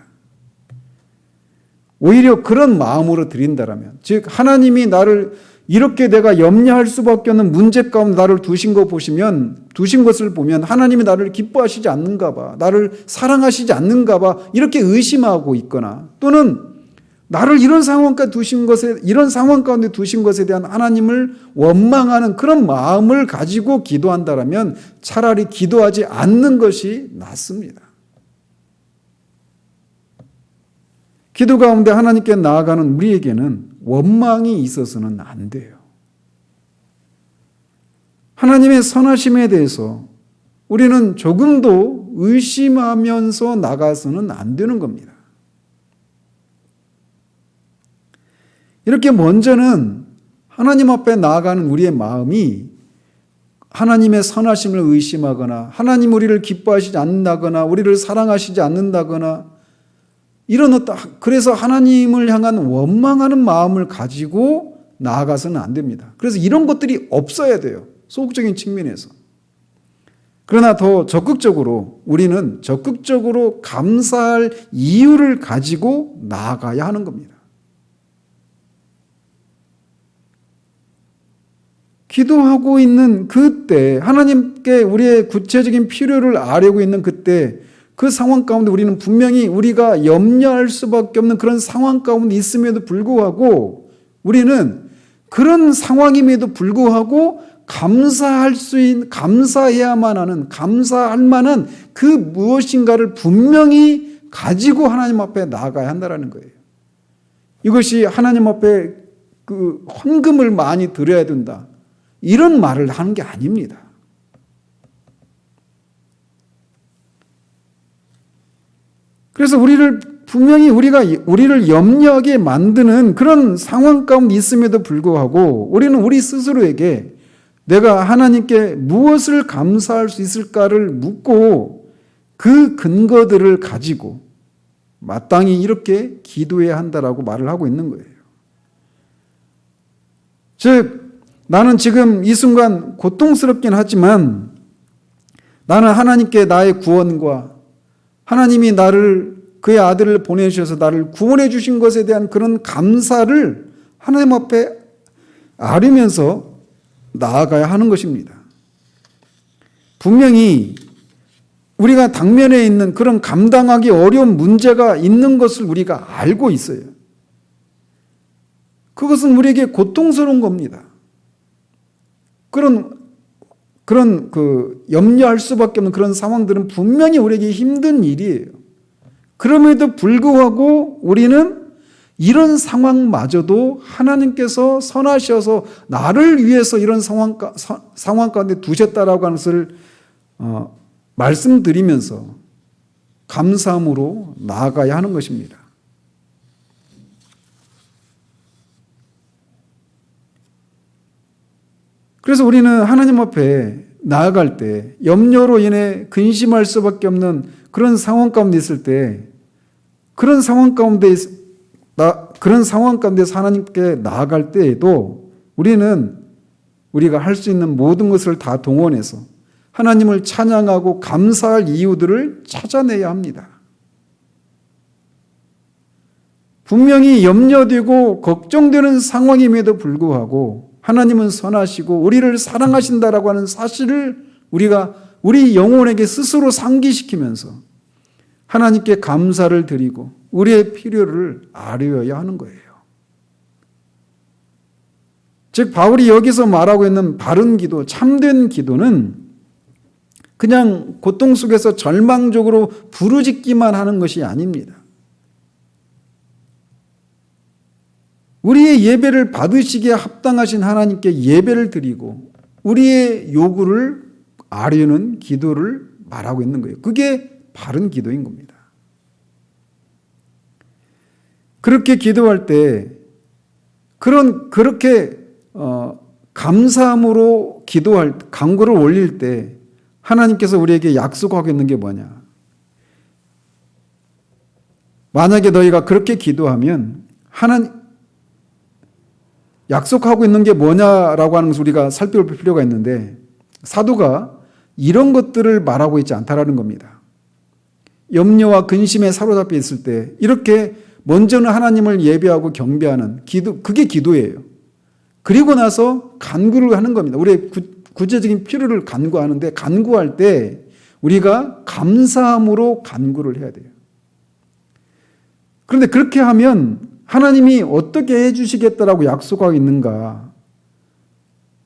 오히려 그런 마음으로 드린다라면, 즉 하나님이 나를 이렇게 내가 염려할 수밖에 없는 문제 가운데 나를 두신 것을 보면 하나님이 나를 기뻐하시지 않는가 봐, 나를 사랑하시지 않는가 봐 이렇게 의심하고 있거나 또는 나를 이런 상황 가운데 두신 것에 대한 하나님을 원망하는 그런 마음을 가지고 기도한다라면 차라리 기도하지 않는 것이 낫습니다. 기도 가운데 하나님께 나아가는 우리에게는 원망이 있어서는 안 돼요. 하나님의 선하심에 대해서 우리는 조금도 의심하면서 나가서는 안 되는 겁니다. 이렇게 먼저는 하나님 앞에 나아가는 우리의 마음이 하나님의 선하심을 의심하거나 하나님 우리를 기뻐하시지 않는다거나 우리를 사랑하시지 않는다거나 그래서 하나님을 향한 원망하는 마음을 가지고 나아가서는 안 됩니다. 그래서 이런 것들이 없어야 돼요. 소극적인 측면에서. 그러나 더 적극적으로 우리는 적극적으로 감사할 이유를 가지고 나아가야 하는 겁니다. 기도하고 있는 그때 하나님께 우리의 구체적인 필요를 아뢰고 있는 그때 그 상황 가운데 우리는 분명히 우리가 염려할 수밖에 없는 그런 상황 가운데 있음에도 불구하고 우리는 그런 상황임에도 불구하고 감사해야만 하는 감사할 만한 그 무엇인가를 분명히 가지고 하나님 앞에 나아가야 한다는 거예요. 이것이 하나님 앞에 그 헌금을 많이 드려야 된다. 이런 말을 하는 게 아닙니다. 그래서 분명히 우리를 염려하게 만드는 그런 상황 가운데 있음에도 불구하고 우리는 우리 스스로에게 내가 하나님께 무엇을 감사할 수 있을까를 묻고 그 근거들을 가지고 마땅히 이렇게 기도해야 한다라고 말을 하고 있는 거예요. 즉 나는 지금 이 순간 고통스럽긴 하지만 나는 하나님께 나의 구원과 하나님이 그의 아들을 보내주셔서 나를 구원해 주신 것에 대한 그런 감사를 하나님 앞에 아뢰면서 나아가야 하는 것입니다. 분명히 우리가 당면에 있는 그런 감당하기 어려운 문제가 있는 것을 우리가 알고 있어요. 그것은 우리에게 고통스러운 겁니다. 그런 염려할 수밖에 없는 그런 상황들은 분명히 우리에게 힘든 일이에요. 그럼에도 불구하고 우리는 이런 상황마저도 하나님께서 선하셔서 나를 위해서 이런 상황 가운데 두셨다라고 하는 것을 말씀드리면서 감사함으로 나아가야 하는 것입니다. 그래서 우리는 하나님 앞에 나아갈 때 염려로 인해 근심할 수밖에 없는 그런 상황 가운데 있을 때 그런 상황 가운데서 하나님께 나아갈 때에도 우리가 할 수 있는 모든 것을 다 동원해서 하나님을 찬양하고 감사할 이유들을 찾아내야 합니다. 분명히 염려되고 걱정되는 상황임에도 불구하고 하나님은 선하시고 우리를 사랑하신다라고 하는 사실을 우리가 우리 영혼에게 스스로 상기시키면서 하나님께 감사를 드리고 우리의 필요를 아뢰어야 하는 거예요. 즉 바울이 여기서 말하고 있는 바른 기도, 참된 기도는 그냥 고통 속에서 절망적으로 부르짖기만 하는 것이 아닙니다. 우리의 예배를 받으시기에 합당하신 하나님께 예배를 드리고 우리의 요구를 아뢰는 기도를 말하고 있는 거예요. 그게 바른 기도인 겁니다. 그렇게 기도할 때 그렇게 감사함으로 간구를 올릴 때 하나님께서 우리에게 약속하고 있는 게 뭐냐? 만약에 너희가 그렇게 기도하면 약속하고 있는 게 뭐냐라고 하는 것을 우리가 살펴볼 필요가 있는데 사도가 이런 것들을 말하고 있지 않다라는 겁니다. 염려와 근심에 사로잡혀 있을 때 이렇게 먼저는 하나님을 예배하고 경배하는 기도, 그게 기도예요. 그리고 나서 간구를 하는 겁니다. 우리의 구체적인 필요를 간구하는데 간구할 때 우리가 감사함으로 간구를 해야 돼요. 그런데 그렇게 하면 하나님이 어떻게 해주시겠다라고 약속하고 있는가?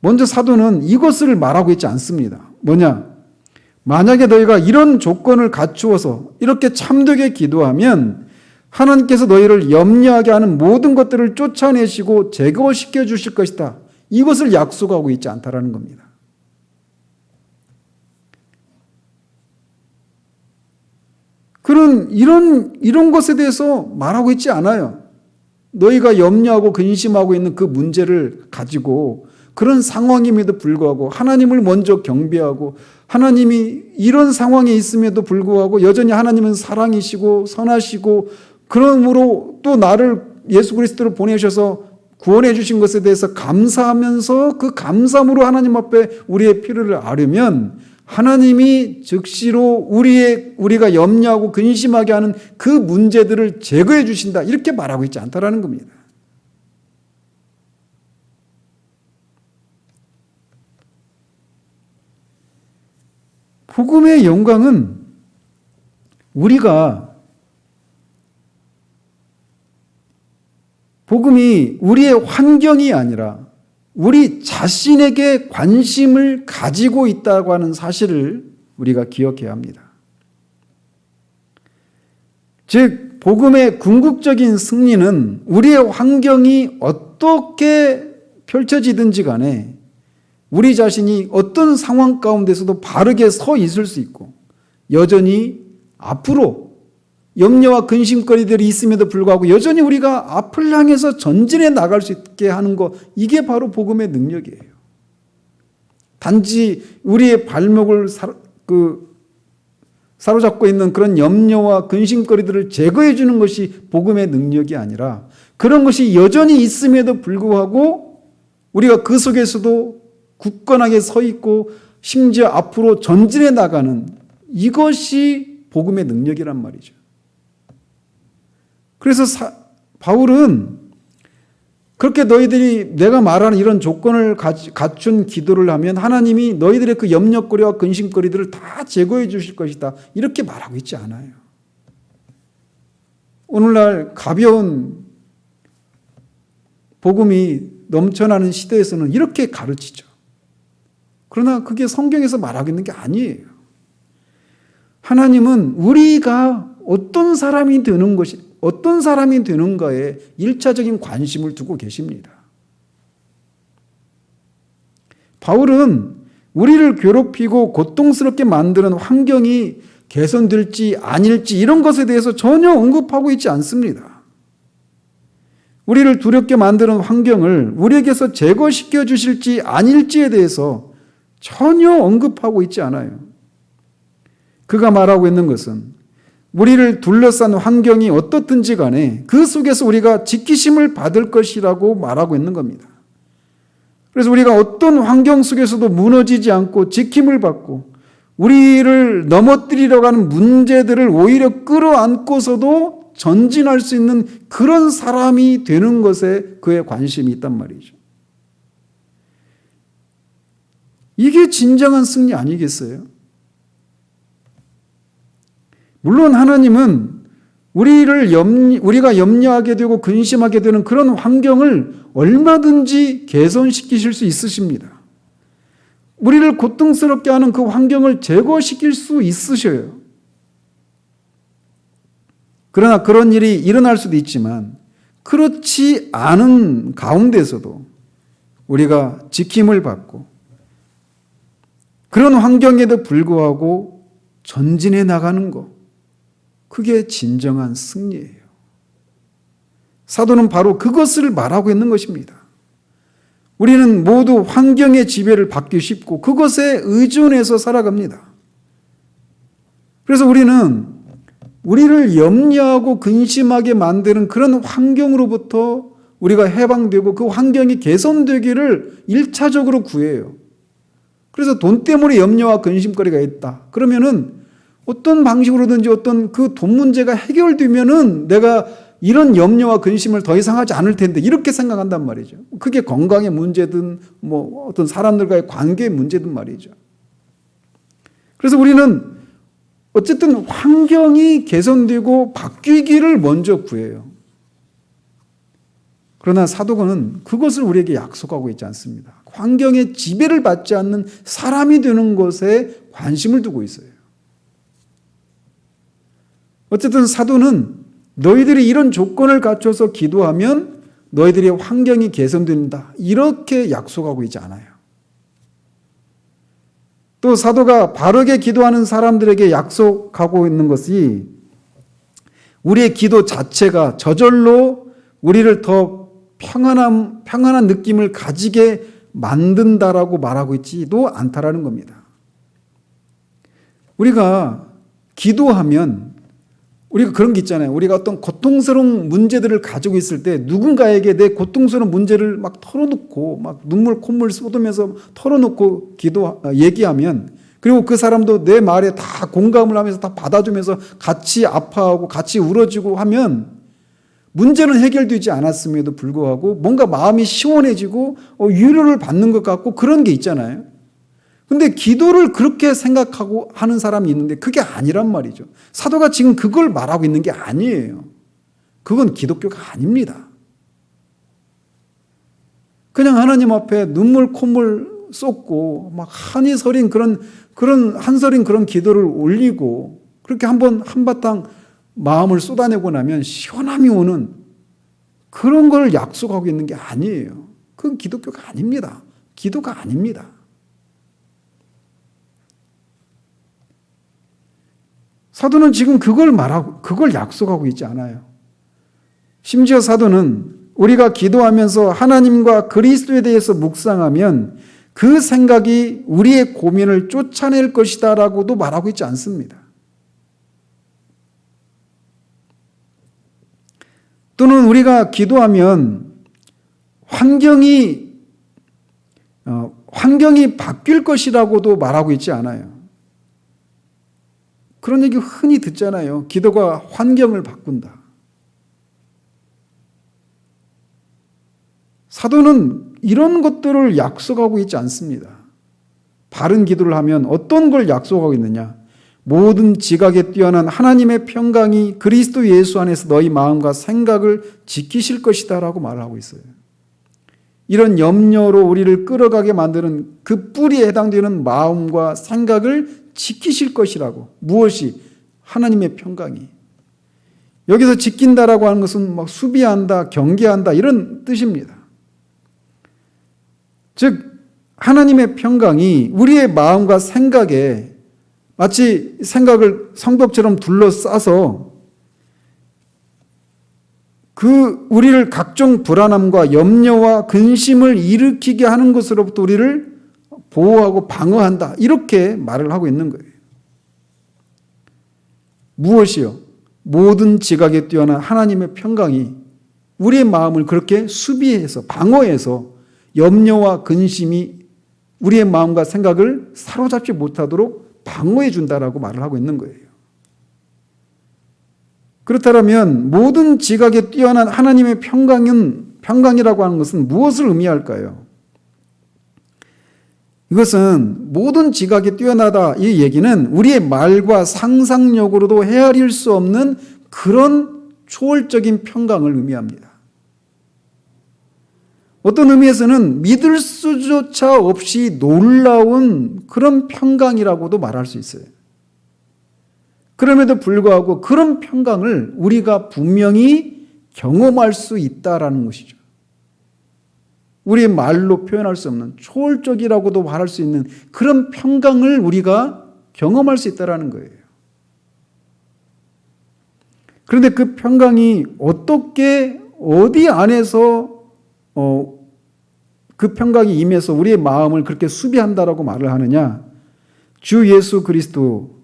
먼저 사도는 이것을 말하고 있지 않습니다. 뭐냐? 만약에 너희가 이런 조건을 갖추어서 이렇게 참되게 기도하면 하나님께서 너희를 염려하게 하는 모든 것들을 쫓아내시고 제거시켜 주실 것이다. 이것을 약속하고 있지 않다라는 겁니다. 그런 이런 것에 대해서 말하고 있지 않아요. 너희가 염려하고 근심하고 있는 그 문제를 가지고 그런 상황임에도 불구하고 하나님을 먼저 경배하고 하나님이 이런 상황에 있음에도 불구하고 여전히 하나님은 사랑이시고 선하시고 그러므로 또 나를 예수 그리스도를 보내셔서 구원해 주신 것에 대해서 감사하면서 그 감사함으로 하나님 앞에 우리의 필요를 아뢰면 하나님이 즉시로 우리가 염려하고 근심하게 하는 그 문제들을 제거해 주신다. 이렇게 말하고 있지 않다라는 겁니다. 복음의 영광은 복음이 우리의 환경이 아니라 우리 자신에게 관심을 가지고 있다고 하는 사실을 우리가 기억해야 합니다. 즉, 복음의 궁극적인 승리는 우리의 환경이 어떻게 펼쳐지든지 간에 우리 자신이 어떤 상황 가운데서도 바르게 서 있을 수 있고 여전히 앞으로 염려와 근심거리들이 있음에도 불구하고 여전히 우리가 앞을 향해서 전진해 나갈 수 있게 하는 것, 이게 바로 복음의 능력이에요. 단지 우리의 발목을 사로잡고 있는 그런 염려와 근심거리들을 제거해 주는 것이 복음의 능력이 아니라 그런 것이 여전히 있음에도 불구하고 우리가 그 속에서도 굳건하게 서 있고 심지어 앞으로 전진해 나가는 이것이 복음의 능력이란 말이죠. 그래서 바울은 그렇게 너희들이 내가 말하는 이런 조건을 갖춘 기도를 하면 하나님이 너희들의 그 염려거리와 근심거리들을 다 제거해 주실 것이다. 이렇게 말하고 있지 않아요. 오늘날 가벼운 복음이 넘쳐나는 시대에서는 이렇게 가르치죠. 그러나 그게 성경에서 말하고 있는 게 아니에요. 하나님은 우리가 어떤 사람이 되는가에 1차적인 관심을 두고 계십니다. 바울은 우리를 괴롭히고 고통스럽게 만드는 환경이 개선될지 아닐지 이런 것에 대해서 전혀 언급하고 있지 않습니다. 우리를 두렵게 만드는 환경을 우리에게서 제거시켜 주실지 아닐지에 대해서 전혀 언급하고 있지 않아요. 그가 말하고 있는 것은 우리를 둘러싼 환경이 어떻든지 간에 그 속에서 우리가 지키심을 받을 것이라고 말하고 있는 겁니다. 그래서 우리가 어떤 환경 속에서도 무너지지 않고 지킴을 받고 우리를 넘어뜨리려고 하는 문제들을 오히려 끌어안고서도 전진할 수 있는 그런 사람이 되는 것에 그의 관심이 있단 말이죠. 이게 진정한 승리 아니겠어요? 물론 하나님은 우리가 염려하게 되고 근심하게 되는 그런 환경을 얼마든지 개선시키실 수 있으십니다. 우리를 고통스럽게 하는 그 환경을 제거시킬 수 있으셔요. 그러나 그런 일이 일어날 수도 있지만 그렇지 않은 가운데서도 우리가 지킴을 받고 그런 환경에도 불구하고 전진해 나가는 것, 그게 진정한 승리예요. 사도는 바로 그것을 말하고 있는 것입니다. 우리는 모두 환경의 지배를 받기 쉽고 그것에 의존해서 살아갑니다. 그래서 우리를 염려하고 근심하게 만드는 그런 환경으로부터 우리가 해방되고 그 환경이 개선되기를 1차적으로 구해요. 그래서 돈 때문에 염려와 근심거리가 있다. 그러면은 어떤 방식으로든지 어떤 그 돈 문제가 해결되면은 내가 이런 염려와 근심을 더 이상 하지 않을 텐데 이렇게 생각한단 말이죠. 그게 건강의 문제든 뭐 어떤 사람들과의 관계의 문제든 말이죠. 그래서 우리는 어쨌든 환경이 개선되고 바뀌기를 먼저 구해요. 그러나 사도는 그것을 우리에게 약속하고 있지 않습니다. 환경의 지배를 받지 않는 사람이 되는 것에 관심을 두고 있어요. 어쨌든 사도는 너희들이 이런 조건을 갖춰서 기도하면 너희들의 환경이 개선된다, 이렇게 약속하고 있지 않아요. 또 사도가 바르게 기도하는 사람들에게 약속하고 있는 것이 우리의 기도 자체가 저절로 우리를 더 평안한 느낌을 가지게 만든다라고 말하고 있지도 않다라는 겁니다. 우리가 기도하면 우리가 그런 게 있잖아요. 우리가 어떤 고통스러운 문제들을 가지고 있을 때 누군가에게 내 고통스러운 문제를 막 털어놓고 막 눈물 콧물 쏟으면서 털어놓고 얘기하면, 그리고 그 사람도 내 말에 다 공감을 하면서 다 받아주면서 같이 아파하고 같이 울어지고 하면 문제는 해결되지 않았음에도 불구하고 뭔가 마음이 시원해지고 위로를 받는 것 같고 그런 게 있잖아요. 근데 기도를 그렇게 생각하고 하는 사람이 있는데 그게 아니란 말이죠. 사도가 지금 그걸 말하고 있는 게 아니에요. 그건 기독교가 아닙니다. 그냥 하나님 앞에 눈물 콧물 쏟고 막 한이 서린 그런 한서린 그런 기도를 올리고 그렇게 한바탕 마음을 쏟아내고 나면 시원함이 오는 그런 걸 약속하고 있는 게 아니에요. 그건 기독교가 아닙니다. 기도가 아닙니다. 사도는 지금 그걸 약속하고 있지 않아요. 심지어 사도는 우리가 기도하면서 하나님과 그리스도에 대해서 묵상하면 그 생각이 우리의 고민을 쫓아낼 것이다 라고도 말하고 있지 않습니다. 또는 우리가 기도하면 환경이 바뀔 것이라고도 말하고 있지 않아요. 그런 얘기 흔히 듣잖아요. 기도가 환경을 바꾼다. 사도는 이런 것들을 약속하고 있지 않습니다. 바른 기도를 하면 어떤 걸 약속하고 있느냐? 모든 지각에 뛰어난 하나님의 평강이 그리스도 예수 안에서 너희 마음과 생각을 지키실 것이다 라고 말하고 있어요. 이런 염려로 우리를 끌어가게 만드는 그 뿌리에 해당되는 마음과 생각을 지키실 것이라고. 무엇이? 하나님의 평강이. 여기서 지킨다라고 하는 것은 막 수비한다, 경계한다 이런 뜻입니다. 즉 하나님의 평강이 우리의 마음과 생각에 마치 생각을 성벽처럼 둘러싸서 우리를 각종 불안함과 염려와 근심을 일으키게 하는 것으로부터 우리를 보호하고 방어한다. 이렇게 말을 하고 있는 거예요. 무엇이요? 모든 지각에 뛰어난 하나님의 평강이 우리의 마음을 그렇게 수비해서 방어해서 염려와 근심이 우리의 마음과 생각을 사로잡지 못하도록 방어해 준다라고 말을 하고 있는 거예요. 그렇다면 모든 지각에 뛰어난 하나님의 평강이라고 하는 것은 무엇을 의미할까요? 이것은 모든 지각에 뛰어나다 이 얘기는 우리의 말과 상상력으로도 헤아릴 수 없는 그런 초월적인 평강을 의미합니다. 어떤 의미에서는 믿을 수조차 없이 놀라운 그런 평강이라고도 말할 수 있어요. 그럼에도 불구하고 그런 평강을 우리가 분명히 경험할 수 있다라는 것이죠. 우리의 말로 표현할 수 없는 초월적이라고도 말할 수 있는 그런 평강을 우리가 경험할 수 있다라는 거예요. 그런데 그 평강이 어떻게 어디 안에서 그 평강이 임해서 우리의 마음을 그렇게 수비한다라고 말을 하느냐? 주 예수 그리스도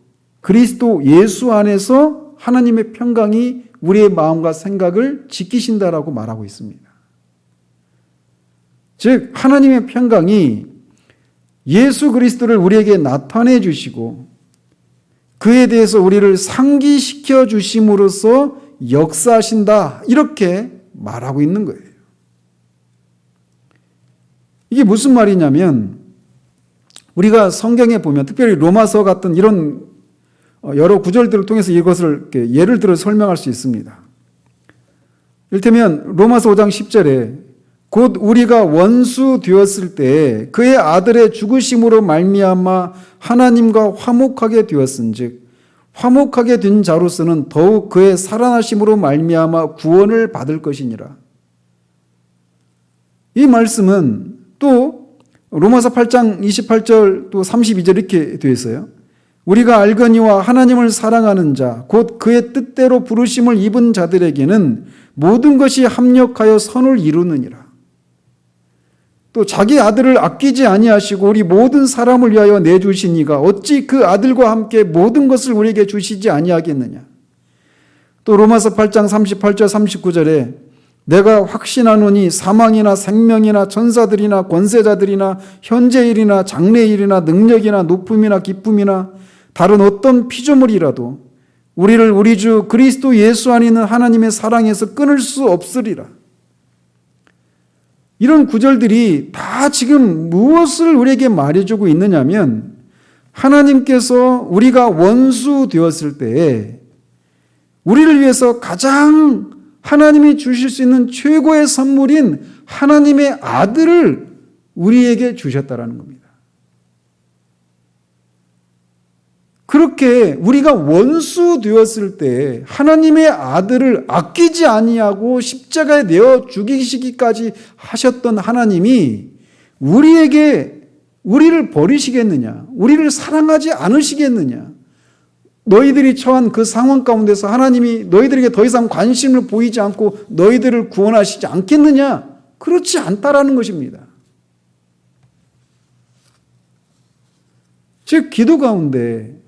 예수 안에서 하나님의 평강이 우리의 마음과 생각을 지키신다라고 말하고 있습니다. 즉 하나님의 평강이 예수 그리스도를 우리에게 나타내 주시고 그에 대해서 우리를 상기시켜 주심으로써 역사하신다. 이렇게 말하고 있는 거예요. 이게 무슨 말이냐면 우리가 성경에 보면 특별히 로마서 같은 이런 여러 구절들을 통해서 이것을 예를 들어 설명할 수 있습니다. 이를테면 로마서 5장 10절에 곧 우리가 원수 되었을 때 그의 아들의 죽으심으로 말미암아 하나님과 화목하게 되었은즉 화목하게 된 자로서는 더욱 그의 살아나심으로 말미암아 구원을 받을 것이니라. 이 말씀은 또 로마서 8장 28절 또 32절 이렇게 되어 있어요. 우리가 알거니와 하나님을 사랑하는 자 곧 그의 뜻대로 부르심을 입은 자들에게는 모든 것이 합력하여 선을 이루느니라. 또 자기 아들을 아끼지 아니하시고 우리 모든 사람을 위하여 내주시니가 어찌 그 아들과 함께 모든 것을 우리에게 주시지 아니하겠느냐. 또 로마서 8장 38절 39절에 내가 확신하노니 사망이나 생명이나 천사들이나 권세자들이나 현재일이나 장래일이나 능력이나 높음이나 기쁨이나 다른 어떤 피조물이라도 우리를 우리 주 그리스도 예수 안에 있는 하나님의 사랑에서 끊을 수 없으리라. 이런 구절들이 다 지금 무엇을 우리에게 말해주고 있느냐면 하나님께서 우리가 원수 되었을 때에 우리를 위해서 가장 하나님이 주실 수 있는 최고의 선물인 하나님의 아들을 우리에게 주셨다라는 겁니다. 그렇게 우리가 원수 되었을 때 하나님의 아들을 아끼지 아니하고 십자가에 내어 죽이시기까지 하셨던 하나님이 우리를 버리시겠느냐? 우리를 사랑하지 않으시겠느냐? 너희들이 처한 그 상황 가운데서 하나님이 너희들에게 더 이상 관심을 보이지 않고 너희들을 구원하시지 않겠느냐? 그렇지 않다라는 것입니다. 즉 기도 가운데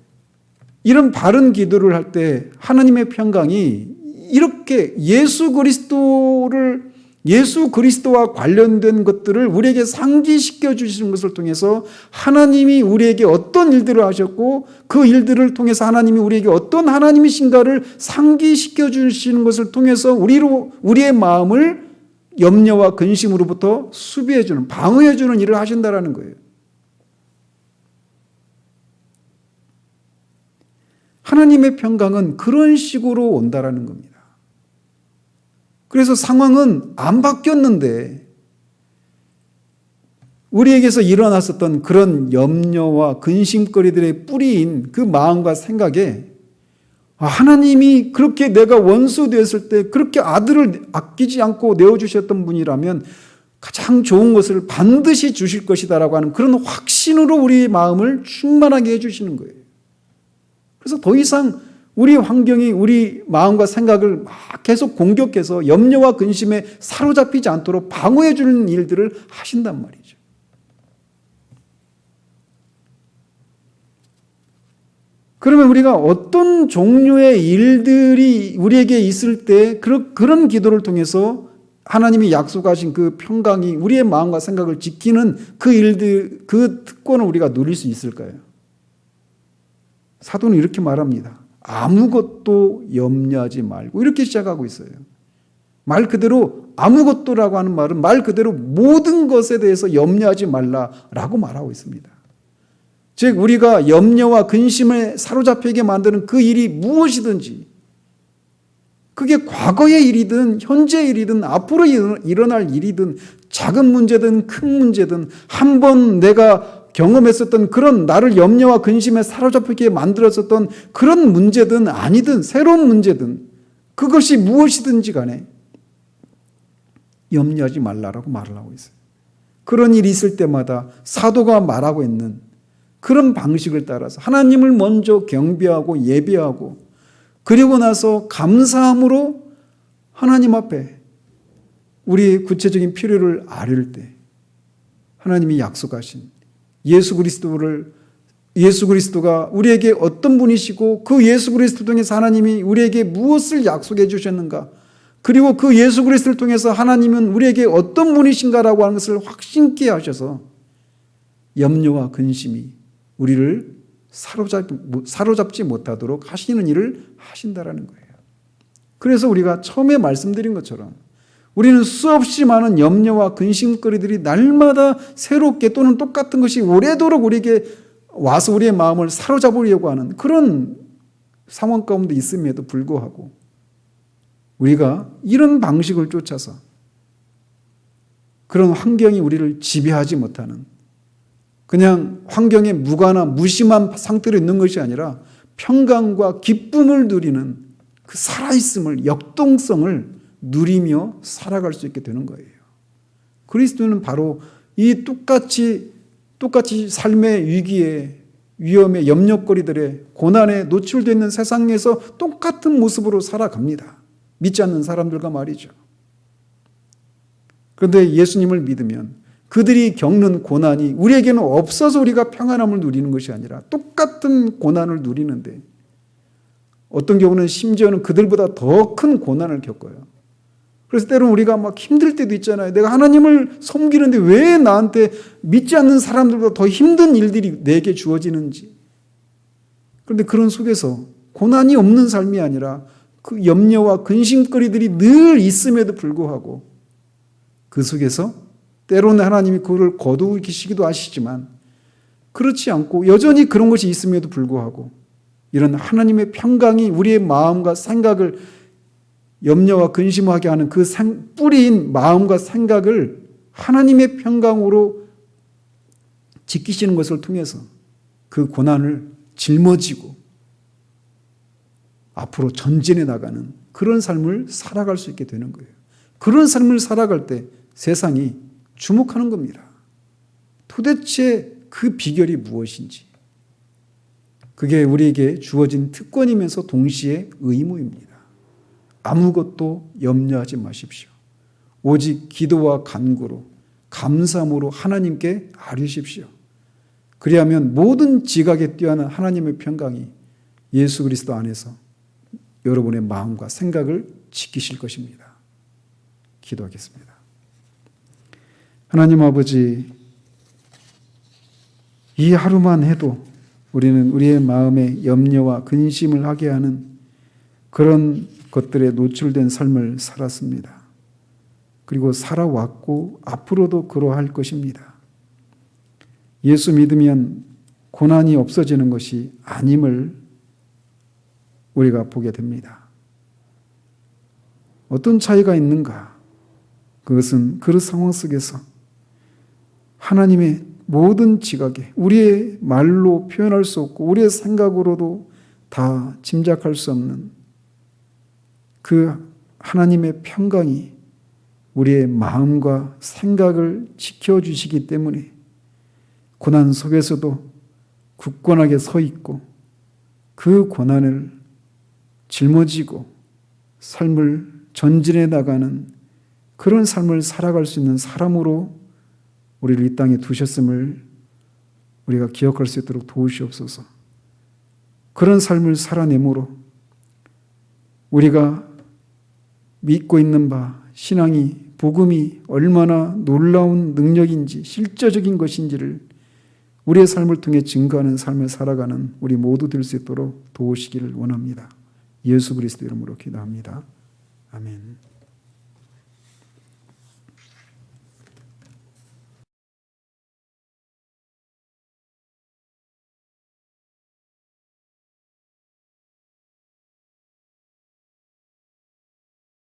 이런 바른 기도를 할 때 하나님의 평강이 이렇게 예수 그리스도와 관련된 것들을 우리에게 상기시켜 주시는 것을 통해서 하나님이 우리에게 어떤 일들을 하셨고 그 일들을 통해서 하나님이 우리에게 어떤 하나님이신가를 상기시켜 주시는 것을 통해서 우리의 마음을 염려와 근심으로부터 수비해 주는, 방어해 주는 일을 하신다라는 거예요. 하나님의 평강은 그런 식으로 온다라는 겁니다. 그래서 상황은 안 바뀌었는데 우리에게서 일어났었던 그런 염려와 근심거리들의 뿌리인 그 마음과 생각에 하나님이 그렇게 내가 원수 되었을 때 그렇게 아들을 아끼지 않고 내어주셨던 분이라면 가장 좋은 것을 반드시 주실 것이다라고 하는 그런 확신으로 우리의 마음을 충만하게 해주시는 거예요. 그래서 더 이상 우리 환경이 우리 마음과 생각을 막 계속 공격해서 염려와 근심에 사로잡히지 않도록 방어해 주는 일들을 하신단 말이죠. 그러면 우리가 어떤 종류의 일들이 우리에게 있을 때 그런 기도를 통해서 하나님이 약속하신 그 평강이 우리의 마음과 생각을 지키는 그 일들, 그 특권을 우리가 누릴 수 있을까요? 사도는 이렇게 말합니다. 아무것도 염려하지 말고 이렇게 시작하고 있어요. 말 그대로 아무것도라고 하는 말은 말 그대로 모든 것에 대해서 염려하지 말라라고 말하고 있습니다. 즉 우리가 염려와 근심에 사로잡히게 만드는 그 일이 무엇이든지 그게 과거의 일이든 현재의 일이든 앞으로 일어날 일이든 작은 문제든 큰 문제든 한번 내가 경험했었던 그런 나를 염려와 근심에 사로잡히게 만들었었던 그런 문제든 아니든 새로운 문제든 그것이 무엇이든지 간에 염려하지 말라라고 말을 하고 있어요. 그런 일이 있을 때마다 사도가 말하고 있는 그런 방식을 따라서 하나님을 먼저 경배하고 예배하고 그리고 나서 감사함으로 하나님 앞에 우리의 구체적인 필요를 아뢰을 때 하나님이 약속하신 예수 그리스도가 우리에게 어떤 분이시고 그 예수 그리스도 통해서 하나님이 우리에게 무엇을 약속해 주셨는가 그리고 그 예수 그리스도를 통해서 하나님은 우리에게 어떤 분이신가라고 하는 것을 확신케 하셔서 염려와 근심이 우리를 사로잡지 못하도록 하시는 일을 하신다라는 거예요. 그래서 우리가 처음에 말씀드린 것처럼 우리는 수없이 많은 염려와 근심거리들이 날마다 새롭게 또는 똑같은 것이 오래도록 우리에게 와서 우리의 마음을 사로잡으려고 하는 그런 상황 가운데 있음에도 불구하고 우리가 이런 방식을 쫓아서 그런 환경이 우리를 지배하지 못하는 그냥 환경에 무관한 무심한 상태로 있는 것이 아니라 평강과 기쁨을 누리는 그 살아있음을 역동성을 누리며 살아갈 수 있게 되는 거예요. 그리스도는 바로 이 똑같이 삶의 위기에 위험에 염려거리들의 고난에 노출되어 있는 세상에서 똑같은 모습으로 살아갑니다. 믿지 않는 사람들과 말이죠. 그런데 예수님을 믿으면 그들이 겪는 고난이 우리에게는 없어서 우리가 평안함을 누리는 것이 아니라 똑같은 고난을 누리는데 어떤 경우는 심지어는 그들보다 더 큰 고난을 겪어요. 그래서 때로는 우리가 막 힘들 때도 있잖아요. 내가 하나님을 섬기는데 왜 나한테 믿지 않는 사람들보다 더 힘든 일들이 내게 주어지는지. 그런데 그런 속에서 고난이 없는 삶이 아니라 그 염려와 근심거리들이 늘 있음에도 불구하고 그 속에서 때로는 하나님이 그를 거두시기도 하시지만 그렇지 않고 여전히 그런 것이 있음에도 불구하고 이런 하나님의 평강이 우리의 마음과 생각을 염려와 근심하게 하는 그 뿌리인 마음과 생각을 하나님의 평강으로 지키시는 것을 통해서 그 고난을 짊어지고 앞으로 전진해 나가는 그런 삶을 살아갈 수 있게 되는 거예요. 그런 삶을 살아갈 때 세상이 주목하는 겁니다. 도대체 그 비결이 무엇인지. 그게 우리에게 주어진 특권이면서 동시에 의무입니다. 아무것도 염려하지 마십시오. 오직 기도와 간구로 감사함으로 하나님께 아뢰십시오. 그리하면 모든 지각에 뛰어난 하나님의 평강이 예수 그리스도 안에서 여러분의 마음과 생각을 지키실 것입니다. 기도하겠습니다. 하나님 아버지, 이 하루만 해도 우리는 우리의 마음에 염려와 근심을 하게 하는 그런 것들에 노출된 삶을 살았습니다. 그리고 살아왔고 앞으로도 그러할 것입니다. 예수 믿으면 고난이 없어지는 것이 아님을 우리가 보게 됩니다. 어떤 차이가 있는가? 그것은 그 상황 속에서 하나님의 모든 지각에 우리의 말로 표현할 수 없고 우리의 생각으로도 다 짐작할 수 없는 그 하나님의 평강이 우리의 마음과 생각을 지켜주시기 때문에 고난 속에서도 굳건하게 서 있고 그 고난을 짊어지고 삶을 전진해 나가는 그런 삶을 살아갈 수 있는 사람으로 우리를 이 땅에 두셨음을 우리가 기억할 수 있도록 도우시옵소서. 그런 삶을 살아내므로 우리가 믿고 있는 바, 신앙이, 복음이 얼마나 놀라운 능력인지, 실제적인 것인지를 우리의 삶을 통해 증거하는 삶을 살아가는 우리 모두 될 수 있도록 도우시기를 원합니다. 예수 그리스도 이름으로 기도합니다. 아멘.